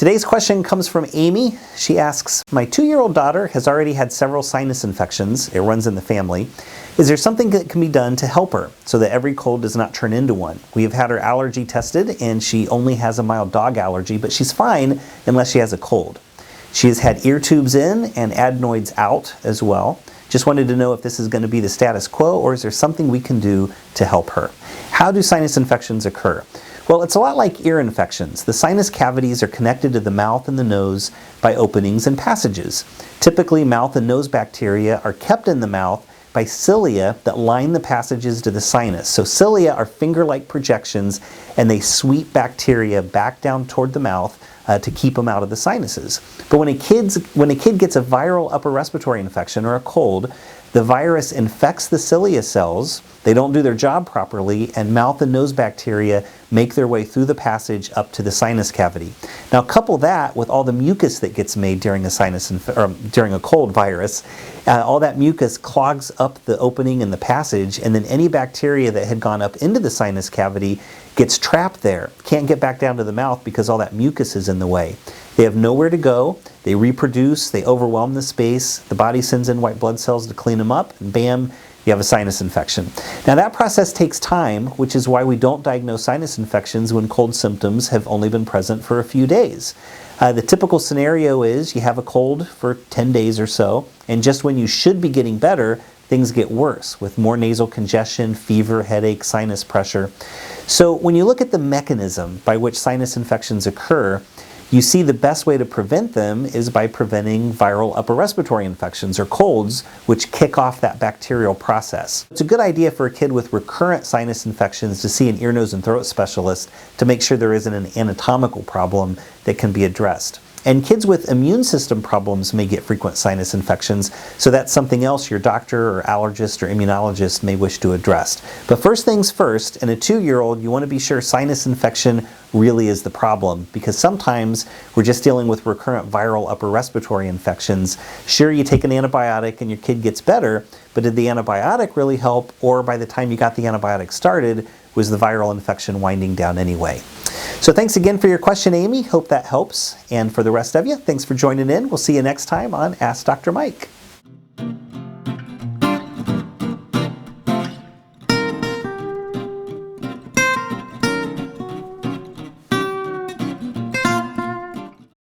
Today's question comes from Amy. She asks, my 2-year-old daughter has already had several sinus infections. It runs in the family. Is there something that can be done to help her so that every cold does not turn into one? We have had her allergy tested and she only has a mild dog allergy, but she's fine unless she has a cold. She has had ear tubes in and adenoids out as well. Just wanted to know if this is going to be the status quo or is there something we can do to help her? How do sinus infections occur? Well, it's a lot like ear infections. The sinus cavities are connected to the mouth and the nose by openings and passages. Typically, mouth and nose bacteria are kept in the mouth by cilia that line the passages to the sinus. So cilia are finger-like projections and they sweep bacteria back down toward the mouth to keep them out of the sinuses. But when a kid gets a viral upper respiratory infection or a cold, the virus infects the cilia cells, they don't do their job properly, and mouth and nose bacteria make their way through the passage up to the sinus cavity. Now couple that with all the mucus that gets made during a cold virus. All that mucus clogs up the opening in the passage, and then any bacteria that had gone up into the sinus cavity gets trapped there. Can't get back down to the mouth because all that mucus is in the way. They have nowhere to go, they reproduce, they overwhelm the space, the body sends in white blood cells to clean them up, and bam, you have a sinus infection. Now that process takes time, which is why we don't diagnose sinus infections when cold symptoms have only been present for a few days. The typical scenario is you have a cold for 10 days or so, and just when you should be getting better, things get worse with more nasal congestion, fever, headache, sinus pressure. So when you look at the mechanism by which sinus infections occur, you see the best way to prevent them is by preventing viral upper respiratory infections or colds, which kick off that bacterial process. It's a good idea for a kid with recurrent sinus infections to see an ear, nose, and throat specialist to make sure there isn't an anatomical problem that can be addressed. And kids with immune system problems may get frequent sinus infections, so that's something else your doctor or allergist or immunologist may wish to address. But first things first, in a 2-year-old, you want to be sure sinus infection really is the problem, because sometimes we're just dealing with recurrent viral upper respiratory infections. Sure, you take an antibiotic and your kid gets better, but did the antibiotic really help, or by the time you got the antibiotic started, was the viral infection winding down anyway? So thanks again for your question, Amy. Hope that helps. And for the rest of you, thanks for joining in. We'll see you next time on Ask Dr. Mike.